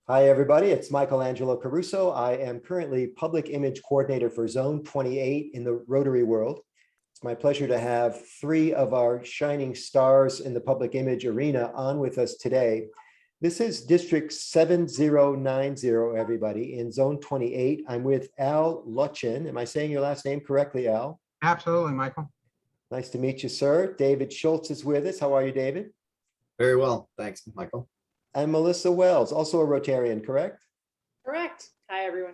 Hi, everybody. It's Angelo Caruso. I am currently Public Image Coordinator for Zone 28 in the Rotary world. It's my pleasure to have three of our shining stars in the public image arena on with us today. This is District 7090, everybody, in Zone 28. I'm with Al Lutchin. Am I saying your last name correctly, Al? Absolutely, Michael. Nice to meet you, sir. David Schulz is with us. How are you, David? Very well. Thanks, Michael. And Melissa Wells, also a Rotarian, correct? Correct. Hi, everyone.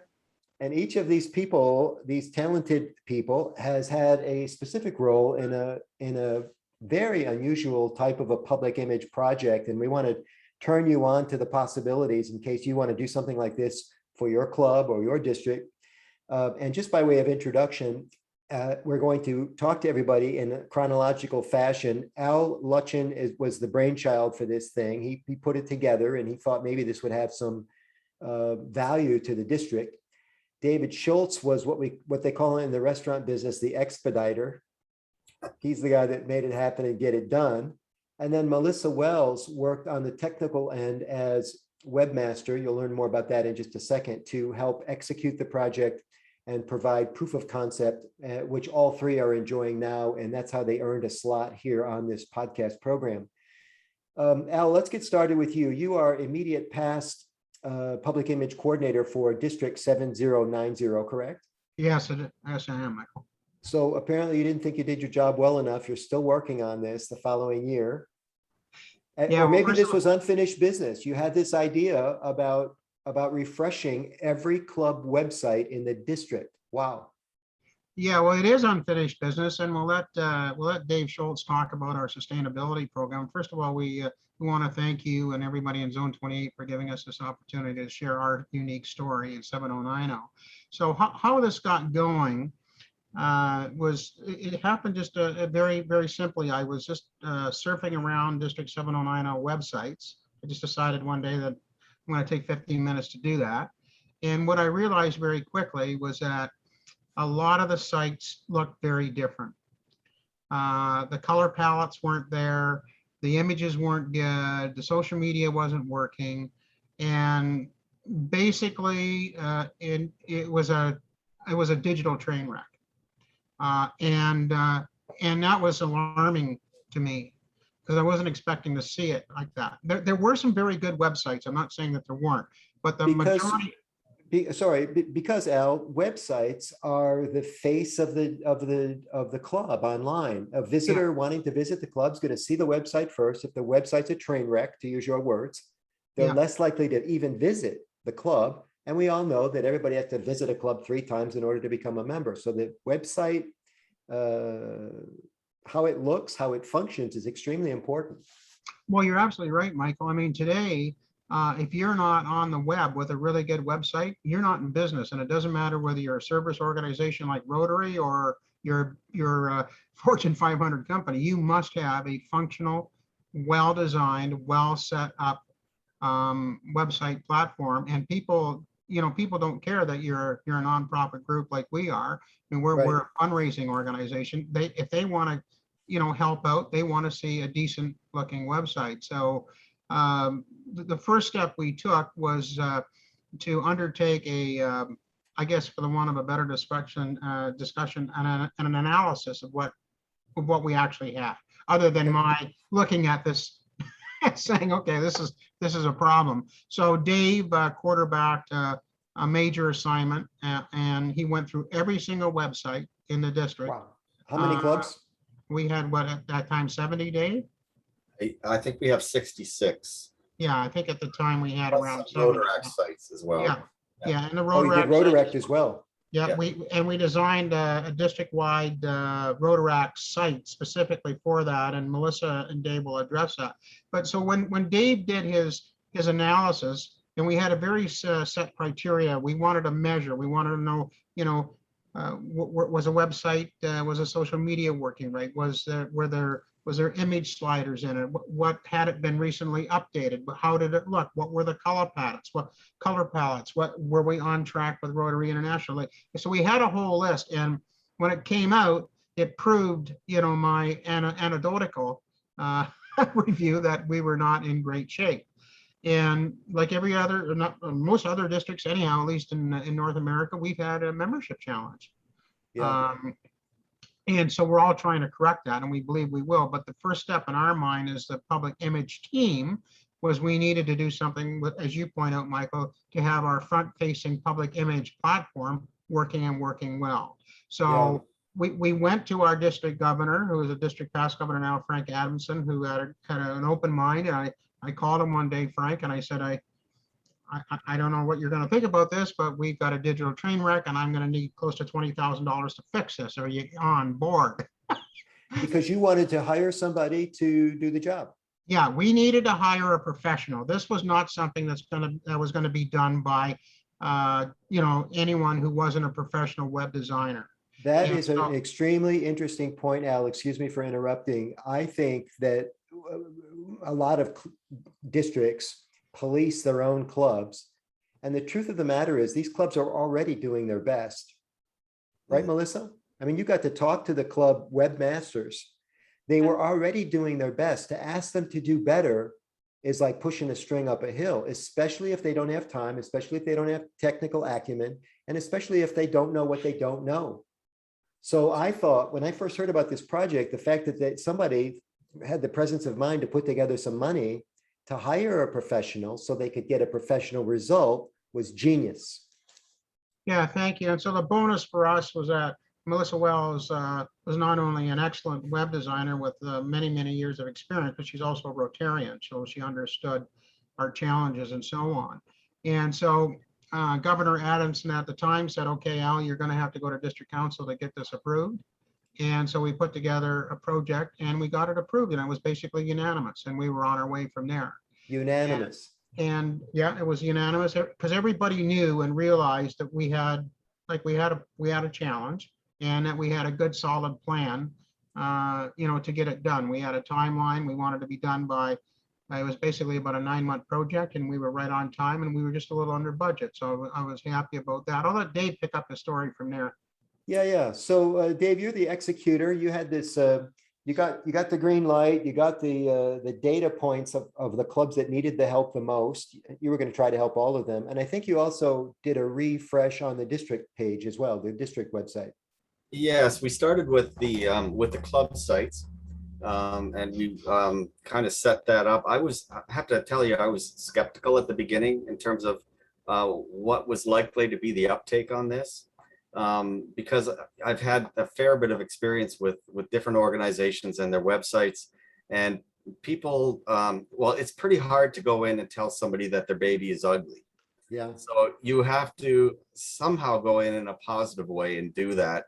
And each of these people, these talented people, has had a specific role in a very unusual type of a public image project. And we want to turn you on to the possibilities in case you want to do something like this for your club or your district. And just by way of introduction, we're going to talk to everybody in a chronological fashion. Al Lutchin was the brainchild for this thing. He put it together and he thought maybe this would have some value to the district. David Schulz was what they call in the restaurant business, the expediter. He's the guy that made it happen and get it done. And then Melissa Wells worked on the technical end as webmaster. You'll learn more about that in just a second, to help execute the project and provide proof of concept, which all three are enjoying now. And that's how they earned a slot here on this podcast program. Al, let's get started with you. You are immediate past public image coordinator for District 7090, correct? Yes, yes, I am, Michael. So apparently you didn't think you did your job well enough. You're still working on this the following year. Yeah, or maybe this was unfinished business. You had this idea about refreshing every club website in the district. Wow. Yeah, well, it is unfinished business, and we'll let Dave Schultz talk about our sustainability program. First of all, we want to thank you and everybody in Zone 28 for giving us this opportunity to share our unique story in 7090. So how this got going it happened just very, very simply. I was just surfing around District 7090 websites. I just decided one day that I'm going to take 15 minutes to do that. And what I realized very quickly was that a lot of the sites looked very different. The color palettes weren't there. The images weren't good. The social media wasn't working. And basically, it was a digital train wreck. And that was alarming to me, because I wasn't expecting to see it like that. There were some very good websites. I'm not saying that there weren't, but majority. Because Al, websites are the face of the club online. A visitor wanting to visit the club is going to see the website first. If the website's a train wreck, to use your words, they're less likely to even visit the club. And we all know that everybody has to visit a club 3 times in order to become a member. So the website, how it looks, how it functions is extremely important. Well, you're absolutely right, Michael. I mean, today, if you're not on the web with a really good website, you're not in business. And it doesn't matter whether you're a service organization like Rotary or you're Fortune 500 company, you must have a functional, well-designed, well set up website platform. And people don't care that you're a nonprofit group like we are. I mean, we're a fundraising organization. If they want to, help out, they want to see a decent looking website. So the first step we took was to undertake I guess, for the want of a better discussion and an analysis of what we actually have, other than my looking at this saying, okay, this is a problem. So Dave quarterbacked a major assignment, and he went through every single website in the district. Wow. How many clubs? We had, what, at that time, 70, Dave? I think we have 66. Yeah, I think at the time we had Plus around some 70. Rotaract sites as well. Yeah, and the Oh, you did Rotaract as well. Yeah, we designed a district-wide Rotaract site specifically for that, and Melissa and Dave will address that. But so when Dave did his analysis, and we had a very set criteria, we wanted to measure, we wanted to know, was a website, was a social media working right? Was there image sliders in it? What had it been recently updated? How did it look? What were the color palettes? What color palettes? What were we on track with Rotary International? So we had a whole list, and when it came out, it proved, my anecdotal review that we were not in great shape. And like every other, or not most other districts anyhow, at least in North America, we've had a membership challenge. Yeah. And so we're all trying to correct that, and we believe we will. But the first step in our mind as the public image team was we needed to do something with, as you point out, Michael, to have our front-facing public image platform working and working well. So we went to our district governor, who is a district past governor now, Frank Adamson, who had an open mind. And I called him one day, Frank, and I said, I don't know what you're going to think about this, but we've got a digital train wreck and I'm going to need close to $20,000 to fix this. Are you on board? Because you wanted to hire somebody to do the job. Yeah, we needed to hire a professional. This was not something that was going to be done by, anyone who wasn't a professional web designer. That is an extremely interesting point, Al. Excuse me for interrupting. I think that a lot of districts police their own clubs. And the truth of the matter is these clubs are already doing their best. Right, Melissa? I mean, you got to talk to the club webmasters. They were already doing their best. To ask them to do better is like pushing a string up a hill, especially if they don't have time, especially if they don't have technical acumen, and especially if they don't know what they don't know. So I thought when I first heard about this project, the fact that somebody had the presence of mind to put together some money to hire a professional so they could get a professional result was genius. Yeah, thank you. And so the bonus for us was that Melissa Wells was not only an excellent web designer with many, many years of experience, but she's also a Rotarian. So she understood our challenges and so on. And so Governor Adamson at the time said, okay, Al, you're going to have to go to district council to get this approved. And so we put together a project and we got it approved, and it was basically unanimous, and we were on our way from there. Unanimous. And yeah, it was unanimous because everybody knew and realized that we had a challenge and that we had a good solid plan, to get it done. We had a timeline. We wanted to be done by, it was basically about a 9-month project, and we were right on time, and we were just a little under budget. So I was happy about that. I'll let Dave pick up the story from there. Yeah. So Dave, you're the executor. You had this, you got the green light, you got the data points of the clubs that needed the help the most. You were going to try to help all of them. And I think you also did a refresh on the district page as well, the district website. Yes, we started with the club sites, and we kind of set that up. I have to tell you, I was skeptical at the beginning in terms of what was likely to be the uptake on this. Because I've had a fair bit of experience with different organizations and their websites, and people, well, it's pretty hard to go in and tell somebody that their baby is ugly. Yeah. So you have to somehow go in a positive way and do that.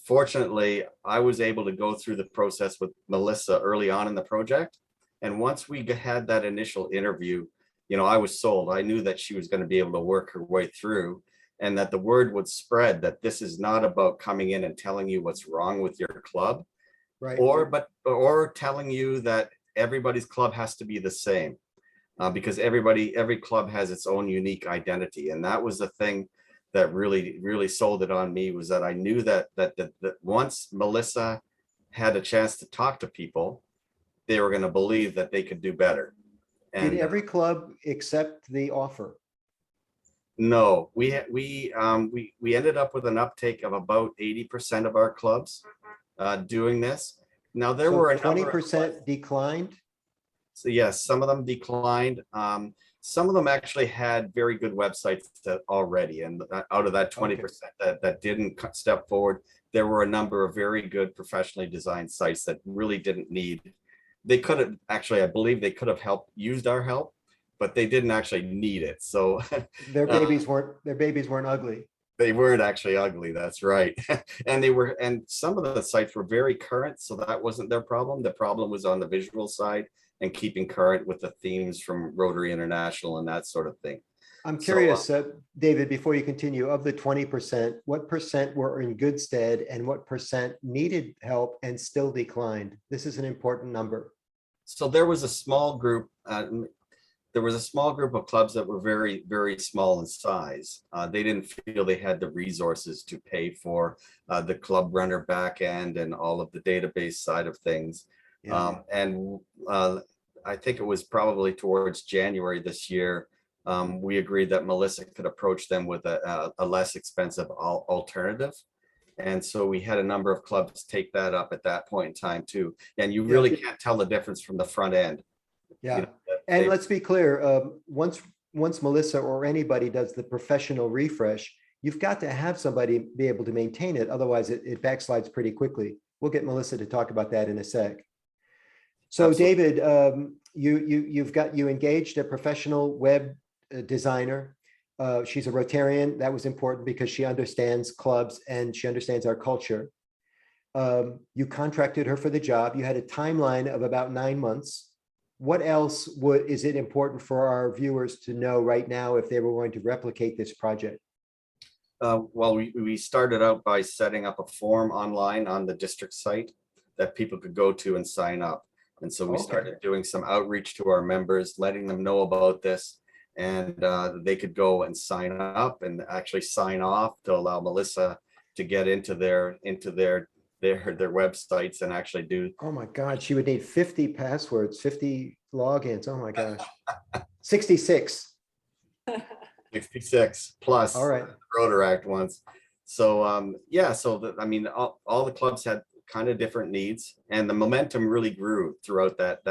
Fortunately, I was able to go through the process with Melissa early on in the project. And once we had that initial interview, I was sold. I knew that she was going to be able to work her way through, and that the word would spread that this is not about coming in and telling you what's wrong with your club, Right. or telling you that everybody's club has to be the same, because every club has its own unique identity. And that was the thing that really sold it on me, was that I knew that once Melissa had a chance to talk to people, they were going to believe that they could do better. And did every club accept the offer? No, we ended up with an uptake of about 80% of our clubs doing this. Now there were a 20% declined. So yes, some of them declined. Some of them actually had very good websites already, and out of that 20% that didn't step forward, there were a number of very good professionally designed sites that really didn't need. They could have actually, I believe they could have used our help, but they didn't actually need it. So their babies weren't ugly. They weren't actually ugly. That's right. And some of the sites were very current, so that wasn't their problem. The problem was on the visual side and keeping current with the themes from Rotary International and that sort of thing. I'm curious, David, before you continue, of the 20%, what percent were in good stead and what percent needed help and still declined? This is an important number. So there was a small group. There was a small group of clubs that were very, very small in size. They didn't feel they had the resources to pay for the club runner back end and all of the database side of things. Yeah. And I think it was probably towards January this year, we agreed that Melissa could approach them with a less expensive alternative. And so we had a number of clubs take that up at that point in time too. And you really can't tell the difference from the front end. Yeah. You know, And let's be clear, once Melissa or anybody does the professional refresh, you've got to have somebody be able to maintain it. Otherwise it backslides pretty quickly. We'll get Melissa to talk about that in a sec. So Absolutely. David, you engaged a professional web designer. She's a Rotarian. That was important because she understands clubs and she understands our culture. You contracted her for the job. You had a timeline of about 9 months. What else is it important for our viewers to know right now if they were going to replicate this project? Well, we started out by setting up a form online on the district site that people could go to and sign up. And so we started doing some outreach to our members, letting them know about this, and they could go and sign up and actually sign off to allow Melissa to get into their websites and actually do. Oh my God, she would need 50 passwords, 50 logins. Oh my gosh. 66. 66 plus. All right. Rotaract ones. So yeah, so I mean, all the clubs had kind of different needs, and the momentum really grew throughout that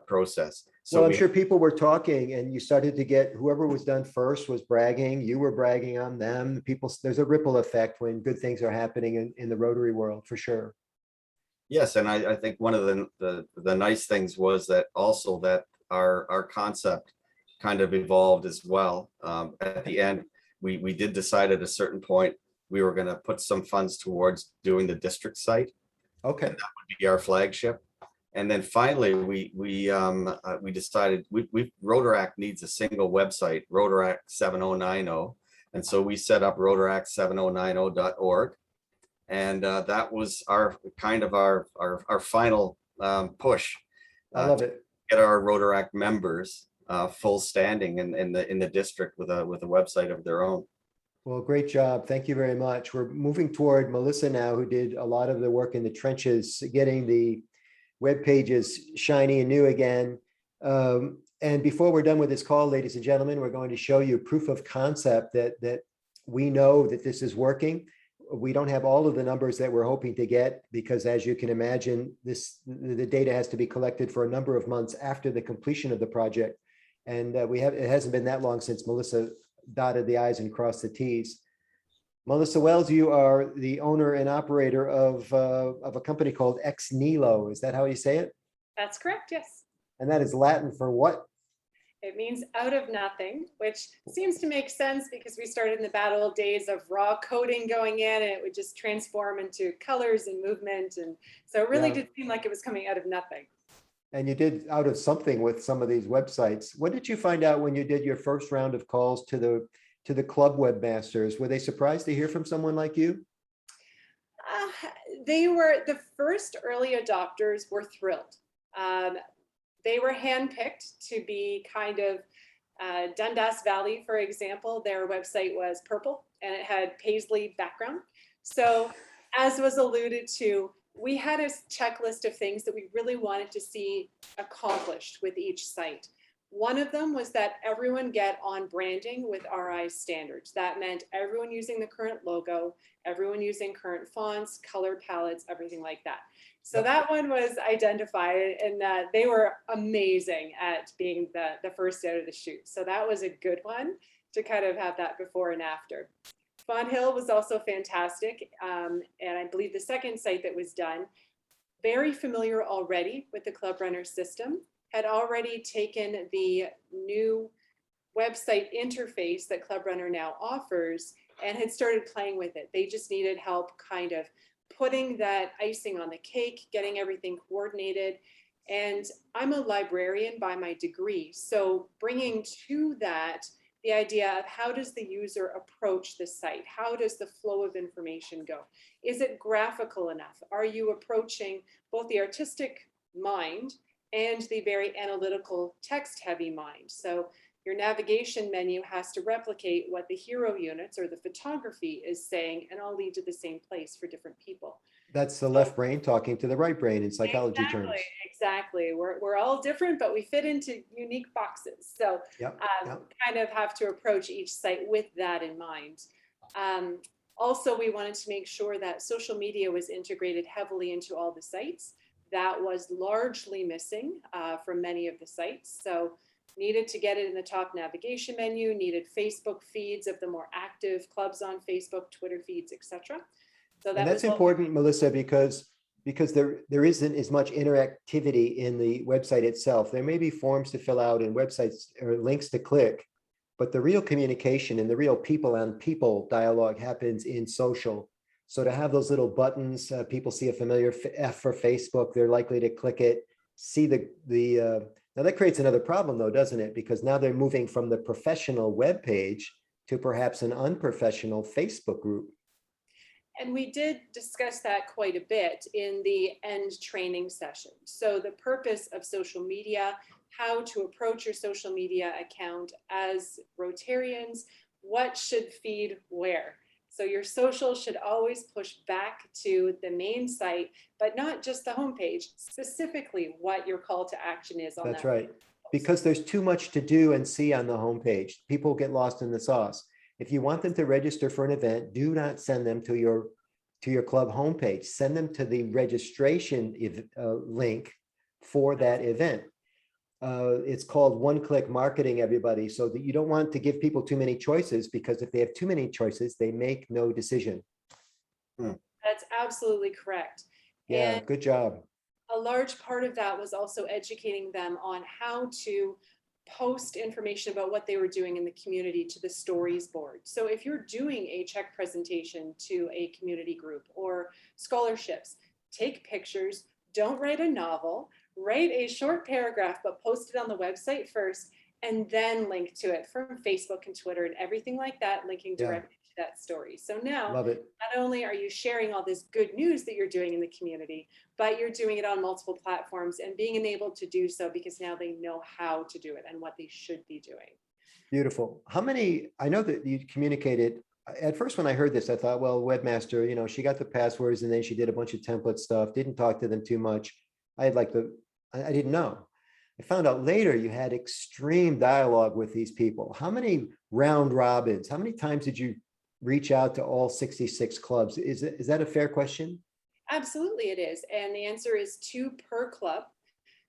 process. So well, I'm sure people were talking and you started to get, whoever was done first was bragging, you were bragging on them. People, there's a ripple effect when good things are happening in the Rotary world, for sure. Yes, and I think one of the nice things was that also that our concept kind of evolved as well. At the end, we did decide at a certain point we were going to put some funds towards doing the district site. Okay. And that would be our flagship. And then finally, we decided Rotaract needs a single website, Rotaract 7090. And so we set up rotaract7090.org. And that was our final push. I love it. Get our Rotaract members full standing in the district with a website of their own. Well, great job. Thank you very much. We're moving toward Melissa now, who did a lot of the work in the trenches, getting the web pages shiny and new again. And before we're done with this call, ladies and gentlemen, we're going to show you proof of concept that we know that this is working. We don't have all of the numbers that we're hoping to get because, as you can imagine, the data has to be collected for a number of months after the completion of the project. And it hasn't been that long since Melissa dotted the I's and crossed the T's. Melissa Wells, you are the owner and operator of a company called Ex Nihilo. Is that how you say it? That's correct, yes. And that is Latin for what? It means out of nothing, which seems to make sense because we started in the bad old days of raw coding going in and it would just transform into colors and movement. And so it really did seem like it was coming out of nothing. And you did out of something with some of these websites. What did you find out when you did your first round of calls to the club webmasters? Were they surprised to hear from someone like you? They were, the first early adopters were thrilled. They were handpicked to be kind of Dundas Valley, for example. Their website was purple and it had paisley background. So as was alluded to, we had a checklist of things that we really wanted to see accomplished with each site. One of them was that everyone get on branding with RI standards. That meant everyone using the current logo, everyone using current fonts, color palettes, everything like that. So that one was identified, and they were amazing at being the first out of the chute. So that was a good one to kind of have that before and after. Fawn Hill was also fantastic. And I believe the second site that was done, very familiar already with the Club Runner system, had already taken the new website interface that Club Runner now offers and had started playing with it. They just needed help kind of putting that icing on the cake, getting everything coordinated. And I'm a librarian by my degree. So bringing to that the idea of how does the user approach the site? How does the flow of information go? Is it graphical enough? Are you approaching both the artistic mind and the very analytical text-heavy mind? So your navigation menu has to replicate what the hero units or the photography is saying and all lead to the same place for different people. That's the left brain talking to the right brain in psychology terms. Exactly. We're all different, but we fit into unique boxes. So Yep, yep. kind of have to approach each site with that in mind. Also, we wanted to make sure that social media was integrated heavily into all the sites. That was largely missing from many of the sites. So needed to get it in the top navigation menu, needed Facebook feeds of the more active clubs on Facebook, Twitter feeds, etc. So And that's important, Melissa, because there isn't as much interactivity in the website itself. There may be forms to fill out and websites or links to click, but the real communication and the real people on people dialogue happens in social. So to have those little buttons, people see a familiar F for Facebook, they're likely to click it, see now that creates another problem though, doesn't it? Because now they're moving from the professional web page to perhaps an unprofessional Facebook group. And we did discuss that quite a bit in the end training session. So the purpose of social media, how to approach your social media account as Rotarians, what should feed where. So your social should always push back to the main site, but not just the homepage, specifically what your call to action is on that. That's right. Because there's too much to do and see on the homepage. People get lost in the sauce. If you want them to register for an event, do not send them to your club homepage. Send them to the registration link for that event. It's called one-click marketing, everybody, so that you don't want to give people too many choices, because if they have too many choices, they make no decision. That's absolutely correct. Yeah, And good job. a large part of that was also educating them on how to post information about what they were doing in the community to the stories board. So if you're doing a check presentation to a community group or scholarships, take pictures, don't write a novel, write a short paragraph, but post it on the website first, and then link to it from Facebook and Twitter and everything like that, linking directly to that story. So now, Love it. not only are you sharing all this good news that you're doing in the community, but you're doing it on multiple platforms and being enabled to do so because now they know how to do it and what they should be doing. Beautiful. How many, I know that you communicated, at first when I heard this, I thought, well, webmaster, she got the passwords and then she did a bunch of template stuff, didn't talk to them too much. I didn't know. I found out later you had extreme dialogue with these people. How many round robins? How many times did you reach out to all 66 clubs? Is that a fair question? Absolutely it is. And the answer is 2 per club.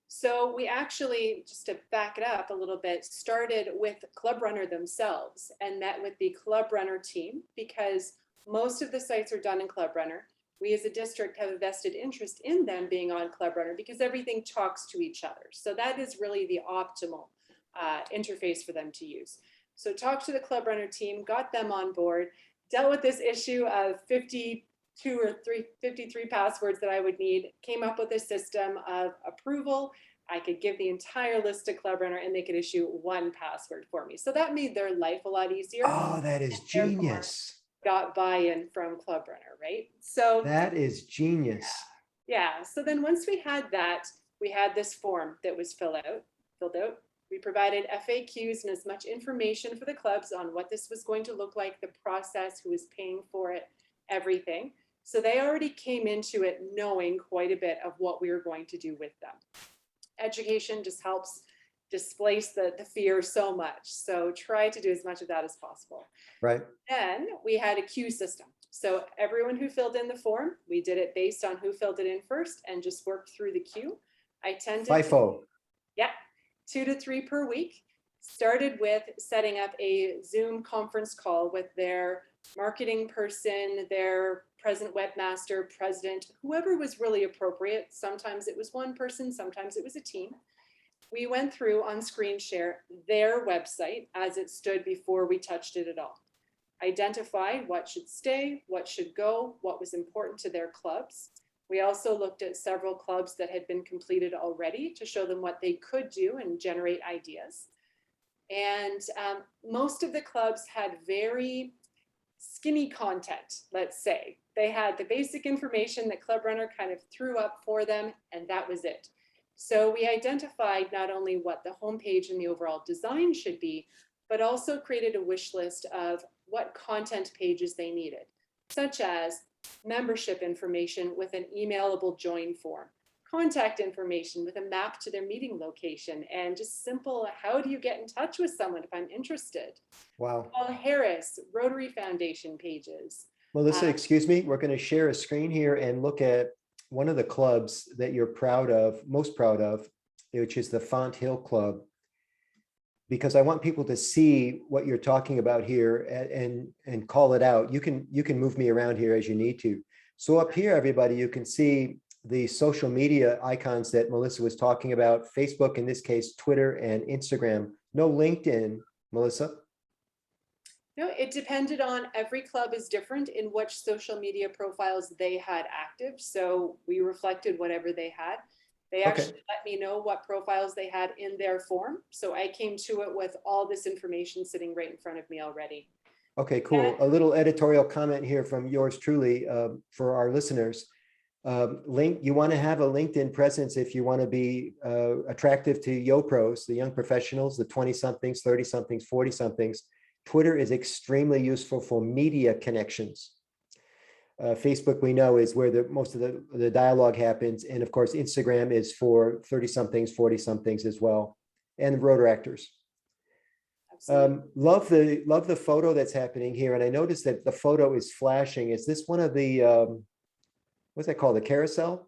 So we actually, just to back it up a little bit, started with Club Runner themselves and met with the Club Runner team, because most of the sites are done in Club Runner. We as a district have a vested interest in them being on Club Runner because everything talks to each other. So that is really the optimal interface for them to use. So talked to the Club Runner team, got them on board, dealt with this issue of 53 passwords that I would need, came up with a system of approval. I could give the entire list to Club Runner and they could issue 1 password for me. So that made their life a lot easier. Oh, that is genius. Got buy-in from Club Runner, right? So that is genius. Yeah. So then once we had that, we had this form that was filled out. We provided FAQs and as much information for the clubs on what this was going to look like, the process, who was paying for it, everything. So they already came into it knowing quite a bit of what we were going to do with them. Education just helps displace the fear so much. So try to do as much of that as possible. Right. Then we had a queue system. So everyone who filled in the form, we did it based on who filled it in first and just worked through the queue. I tended FIFO. 2 to 3 per week. Started with setting up a Zoom conference call with their marketing person, their present webmaster, president, whoever was really appropriate. Sometimes it was one person, sometimes it was a team. We went through on screen share their website as it stood before we touched it at all. Identify what should stay, what should go, what was important to their clubs. We also looked at several clubs that had been completed already to show them what they could do and generate ideas. And most of the clubs had very skinny content, let's say. They had the basic information that Club Runner kind of threw up for them, and that was it. So we identified not only what the homepage and the overall design should be, but also created a wish list of what content pages they needed, such as membership information with an emailable join form, contact information with a map to their meeting location, and just simple, how do you get in touch with someone if I'm interested? Wow. Paul Harris, Rotary Foundation pages. Melissa, excuse me, we're going to share a screen here and look at one of the clubs that you're proud of, most proud of, which is the Font Hill Club. Because I want people to see what you're talking about here and call it out. You can move me around here as you need to. So up here, everybody, you can see the social media icons that Melissa was talking about, Facebook, in this case, Twitter and Instagram. No LinkedIn, Melissa. No, it depended on, every club is different in which social media profiles they had active. So we reflected whatever they had. They actually let me know what profiles they had in their form. So I came to it with all this information sitting right in front of me already. Okay, cool. A little editorial comment here from yours truly for our listeners. You want to have a LinkedIn presence if you want to be attractive to YoPros, the young professionals, the 20-somethings, 30-somethings, 40-somethings. Twitter is extremely useful for media connections. Facebook, we know, is where most of the dialogue happens. And of course, Instagram is for 30-somethings, 40-somethings as well, and Rotaractors. Love the photo that's happening here. And I noticed that the photo is flashing. Is this one of the, what's that called, the carousel?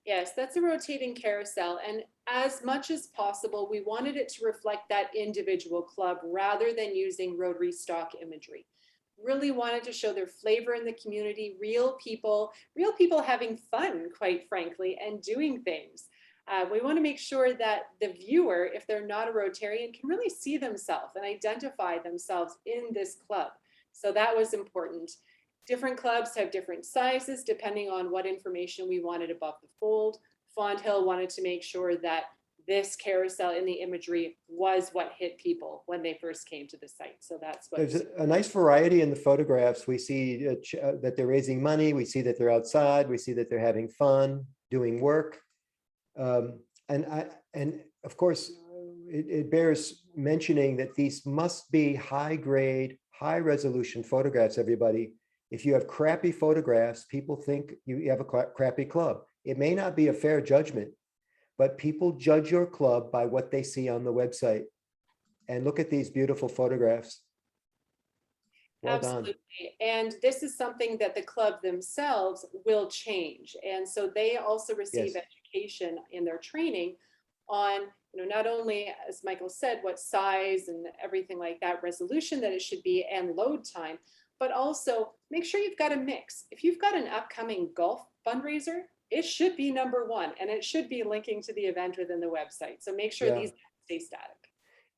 Yes, that's a rotating carousel. And as much as possible, we wanted it to reflect that individual club rather than using Rotary stock imagery. Really wanted to show their flavor in the community, real people having fun, quite frankly, and doing things. We want to make sure that the viewer, if they're not a Rotarian, can really see themselves and identify themselves in this club. So that was important. Different clubs have different sizes depending on what information we wanted above the fold. Font Hill wanted to make sure that this carousel in the imagery was what hit people when they first came to the site. So that's what. There's a nice variety in the photographs. We see that they're raising money. We see that they're outside. We see that they're having fun, doing work. And of course, it bears mentioning that these must be high grade, high resolution photographs, everybody. If you have crappy photographs, people think you have a crappy club. It may not be a fair judgment, but people judge your club by what they see on the website. And look at these beautiful photographs. Well Absolutely. done. And this is something that the club themselves will change. And so they also receive education in their training on, not only, as Michael said, what size and everything like that, resolution that it should be, and load time, but also make sure you've got a mix. If you've got an upcoming golf fundraiser, it should be number one, and it should be linking to the event within the website. So make sure these stay static.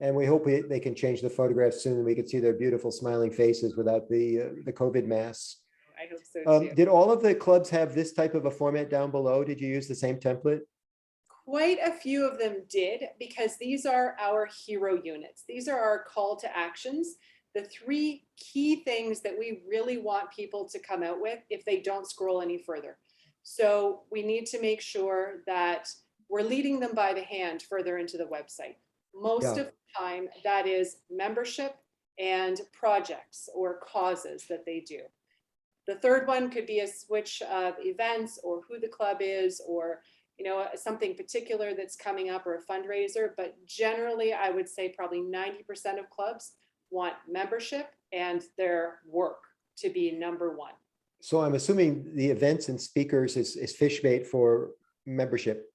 And we hope they can change the photographs soon and we can see their beautiful smiling faces without the COVID masks. I hope so too. Did all of the clubs have this type of a format down below? Did you use the same template? Quite a few of them did, because these are our hero units. These are our call to actions. The three key things that we really want people to come out with if they don't scroll any further. So we need to make sure that we're leading them by the hand further into the website. Most of the time, that is membership and projects or causes that they do. The third one could be a switch of events or who the club is, or something particular that's coming up, or a fundraiser. But generally, I would say probably 90% of clubs want membership and their work to be number one. So I'm assuming the events and speakers is fish bait for membership.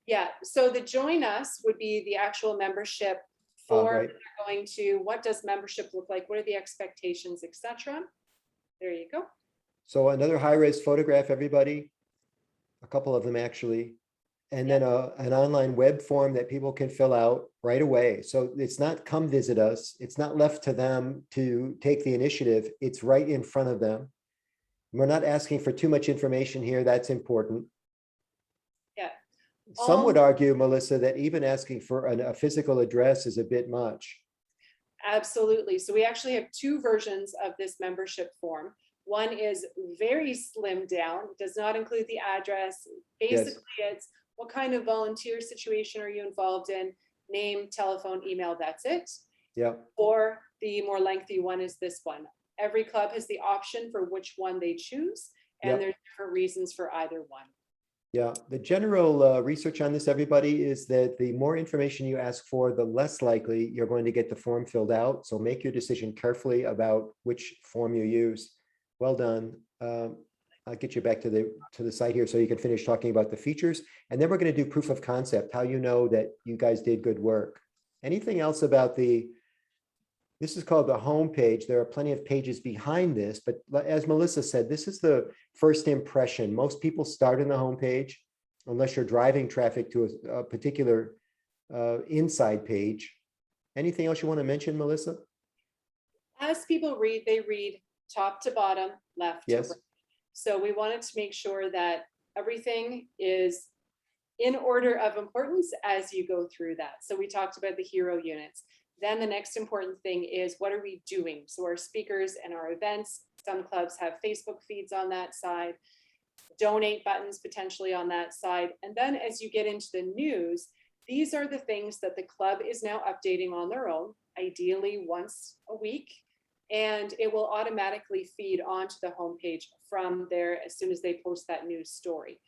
Yeah, so the join us would be the actual membership for they're going to, what does membership look like? What are the expectations, etc. There you go. So another high-res photograph, everybody, a couple of them actually, and then an online web form that people can fill out right away. So it's not come visit us. It's not left to them to take the initiative. It's right in front of them. We're not asking for too much information here. That's important. Yeah. Some would argue, Melissa, that even asking for a physical address is a bit much. Absolutely. So we actually have two versions of this membership form. One is very slimmed down, does not include the address. Basically, it's what kind of volunteer situation are you involved in? Name, telephone, email, that's it. Yeah. Or the more lengthy one is this one. Every club has the option for which one they choose, and Yep. there's different reasons for either one. Yeah, the general research on this, everybody, is that the more information you ask for, the less likely you're going to get the form filled out. So make your decision carefully about which form you use. Well done. I'll get you back to the site here so you can finish talking about the features. And then we're going to do proof of concept, how you know that you guys did good work. Anything else about this is called the home page. There are plenty of pages behind this, but as Melissa said, this is the first impression. Most people start in the home page, unless you're driving traffic to a particular inside page. Anything else you want to mention, Melissa? As people read, they read top to bottom, left to Yes. right. So we wanted to make sure that everything is in order of importance as you go through that. So we talked about the hero units. Then the next important thing is, what are we doing? So our speakers and our events, some clubs have Facebook feeds on that side, donate buttons potentially on that side. And then as you get into the news, these are the things that the club is now updating on their own, ideally once a week. And it will automatically feed onto the homepage from there as soon as they post that news story.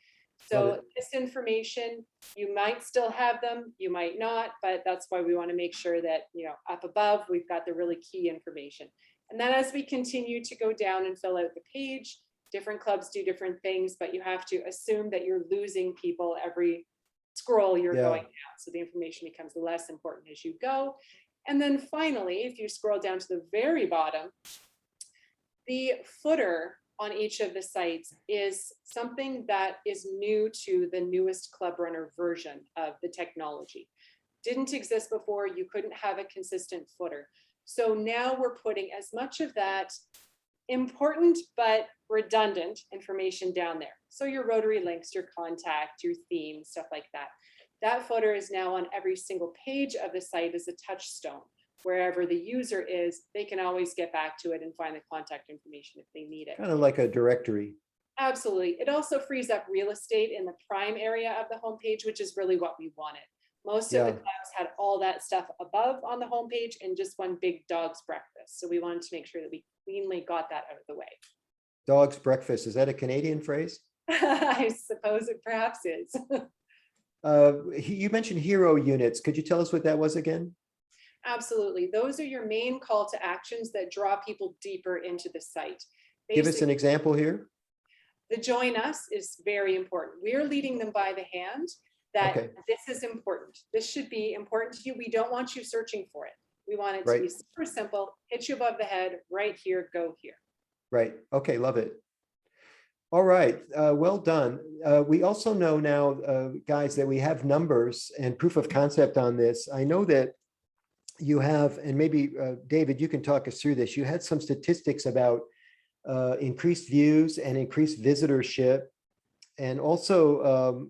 So this information, you might still have them, you might not, but that's why we want to make sure that, you know, up above, we've got the really key information. And then as we continue to go down and fill out the page, different clubs do different things, but you have to assume that you're losing people every scroll you're going down. So the information becomes less important as you go. And then finally, if you scroll down to the very bottom, the footer on each of the sites is something that is new to the newest Club Runner version of the technology. Didn't exist before, you couldn't have a consistent footer. So now we're putting as much of that important but redundant information down there. So your Rotary links, your contact, your theme, stuff like that. That footer is now on every single page of the site as a touchstone. Wherever the user is, they can always get back to it and find the contact information if they need it. Kind of like a directory. Absolutely. It also frees up real estate in the prime area of the homepage, which is really what we wanted. Most of the clubs had all that stuff above on the homepage and just one big dog's breakfast. So we wanted to make sure that we cleanly got that out of the way. Dog's breakfast, is that a Canadian phrase? I suppose it perhaps is. You mentioned hero units. Could you tell us what that was again? Absolutely. Those are your main call to actions that draw people deeper into the site. Give us an example here. The join us is very important. We're leading them by the hand that this is important. This should be important to you. We don't want you searching for it. We want it to be super simple, hit you above the head, right here, go here. Right. Okay, love it. All right, well done. We also know now, guys, that we have numbers and proof of concept on this. I know that you have, and maybe David, you can talk us through this. You had some statistics about increased views and increased visitorship, and also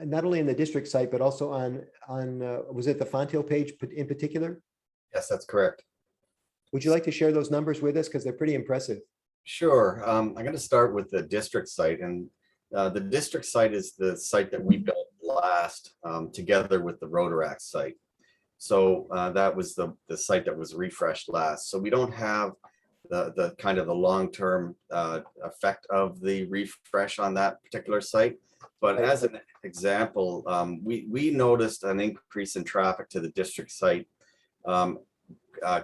not only in the district site, but also on was it the Fonthill page in particular? Yes, that's correct. Would you like to share those numbers with us? Because they're pretty impressive. Sure. I'm going to start with the district site, and the district site is the site that we built last together with the Rotaract site. So that was the site that was refreshed last. So we don't have the kind of the long-term effect of the refresh on that particular site. But as an example, we noticed an increase in traffic to the district site,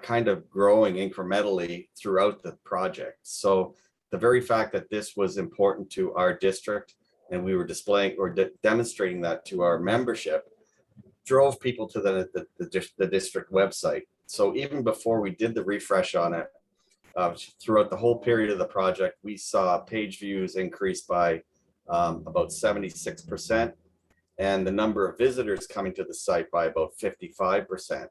kind of growing incrementally throughout the project. So the very fact that this was important to our district, and we were displaying or demonstrating that to our membership, drove people to the district website. So even before we did the refresh on it, throughout the whole period of the project, we saw page views increase by about 76%, and the number of visitors coming to the site by about 55%.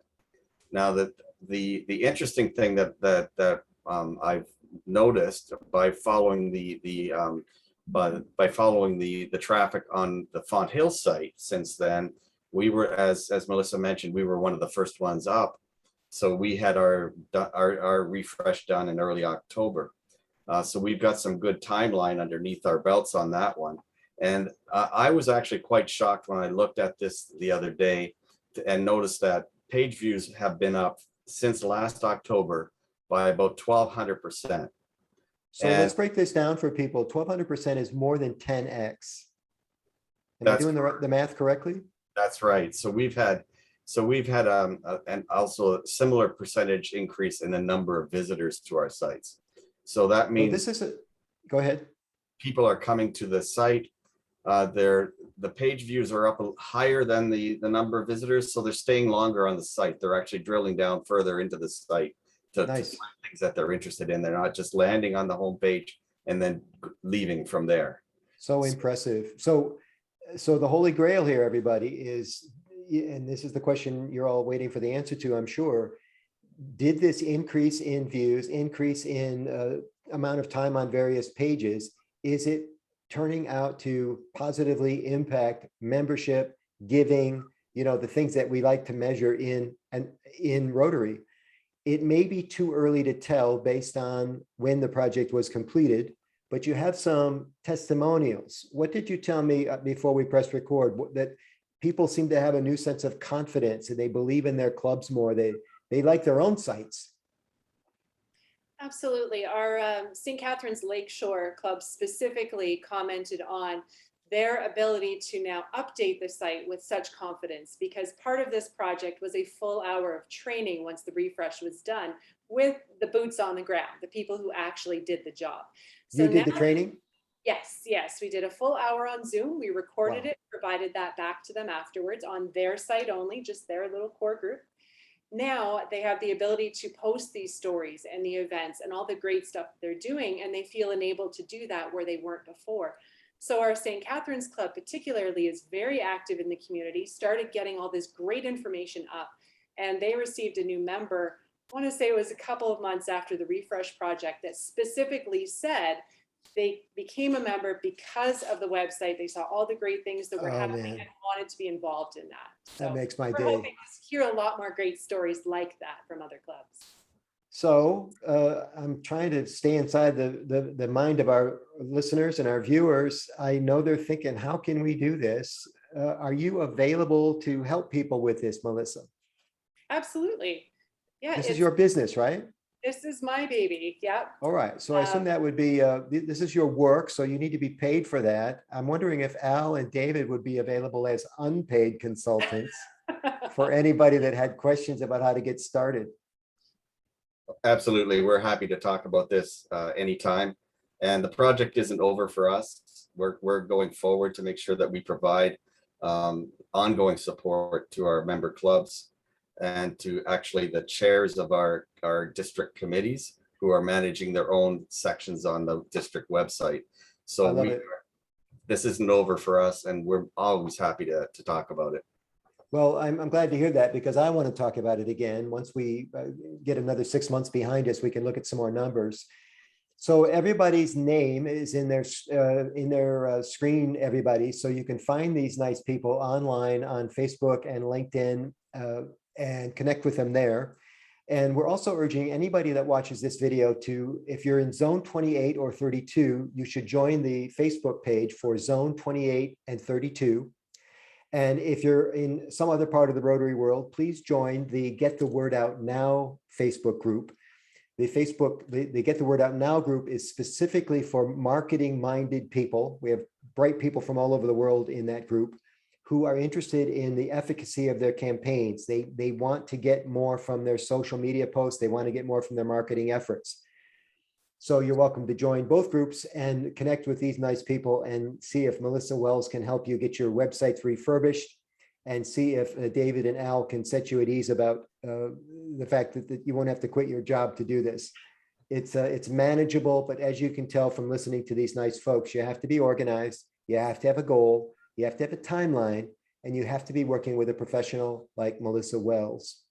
Now, the interesting thing that I've noticed by following the traffic on the Fonthill site since then, we were, as Melissa mentioned, we were one of the first ones up. So we had our refresh done in early October. So we've got some good timeline underneath our belts on that one. And I was actually quite shocked when I looked at this the other day and noticed that page views have been up since last October by about 1,200%. So And- let's break this down for people. 1,200% is more than 10x. Am I That's doing the math correctly? That's right. So we've had and also a similar percentage increase in the number of visitors to our sites. So that Well, means this is a, go ahead. people are coming to the site. The page views are up higher than the number of visitors, so they're staying longer on the site. They're actually drilling down further into the site to Nice. find things that they're interested in. They're not just landing on the homepage and then leaving from there. So impressive. So the holy grail here, everybody, is, and this is the question you're all waiting for the answer to, I'm sure. Did this increase in views, increase in amount of time on various pages, is it turning out to positively impact membership, giving, the things that we like to measure in Rotary? It may be too early to tell based on when the project was completed, but you have some testimonials. What did you tell me before we pressed record? That people seem to have a new sense of confidence and they believe in their clubs more. They like their own sites. Absolutely. Our St. Catharines Lakeshore Club specifically commented on their ability to now update the site with such confidence, because part of this project was a full hour of training once the refresh was done with the boots on the ground, the people who actually did the job. So You did the now- training? Yes. We did a full hour on Zoom. We recorded Wow. it, provided that back to them afterwards on their site only, just their little core group. Now they have the ability to post these stories and the events and all the great stuff they're doing, and they feel enabled to do that where they weren't before. So our St. Catharines Club particularly is very active in the community, started getting all this great information up, and they received a new member, I want to say it was a couple of months after the refresh project, that specifically said they became a member because of the website. They saw all the great things that were happening Man. and wanted to be involved in that. That So makes my we're day. hoping to hear a lot more great stories like that from other clubs. So I'm trying to stay inside the mind of our listeners and our viewers. I know they're thinking, how can we do this? Are you available to help people with this, Melissa? Absolutely. Yeah, This is your business, right? this is my baby. Yep. All right. So I assume that would be, this is your work, so you need to be paid for that. I'm wondering if Al and David would be available as unpaid consultants for anybody that had questions about how to get started. Absolutely. We're happy to talk about this anytime. And the project isn't over for us. We're going forward to make sure that we provide ongoing support to our member clubs and to actually the chairs of our district committees who are managing their own sections on the district website. So I love it. This isn't over for us, and we're always happy to talk about it. Well, I'm glad to hear that, because I want to talk about it again. Once we get another 6 months behind us, we can look at some more numbers. So everybody's name is in their screen, everybody. So you can find these nice people online on Facebook and LinkedIn and connect with them there. And we're also urging anybody that watches this video to, if you're in zone 28 or 32, you should join the Facebook page for zone 28 and 32. And if you're in some other part of the Rotary world, please join the Get the Word Out Now Facebook group. The Get the Word Out Now group is specifically for marketing-minded people. We have bright people from all over the world in that group who are interested in the efficacy of their campaigns. They want to get more from their social media posts. They want to get more from their marketing efforts. So you're welcome to join both groups and connect with these nice people and see if Melissa Wells can help you get your websites refurbished, and see if David and Al can set you at ease about the fact that you won't have to quit your job to do this. It's manageable, but as you can tell from listening to these nice folks, you have to be organized, you have to have a goal, you have to have a timeline, and you have to be working with a professional like Melissa Wells.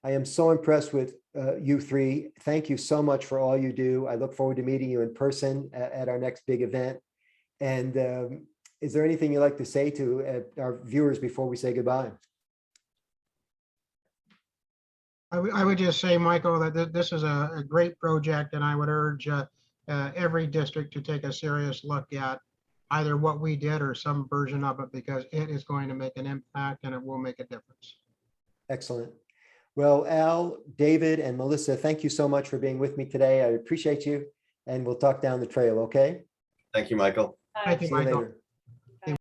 I am so impressed with you three. Thank you so much for all you do. I look forward to meeting you in person at our next big event. And is there anything you'd like to say to our viewers before we say goodbye? I would just say, Michael, that this is a great project, and I would urge every district to take a serious look at either what we did or some version of it, because it is going to make an impact and it will make a difference. Excellent. Well, Al, David, and Melissa, thank you so much for being with me today. I appreciate you, and we'll talk down the trail, okay? Thank you, Michael. Thank you, See you Michael. later.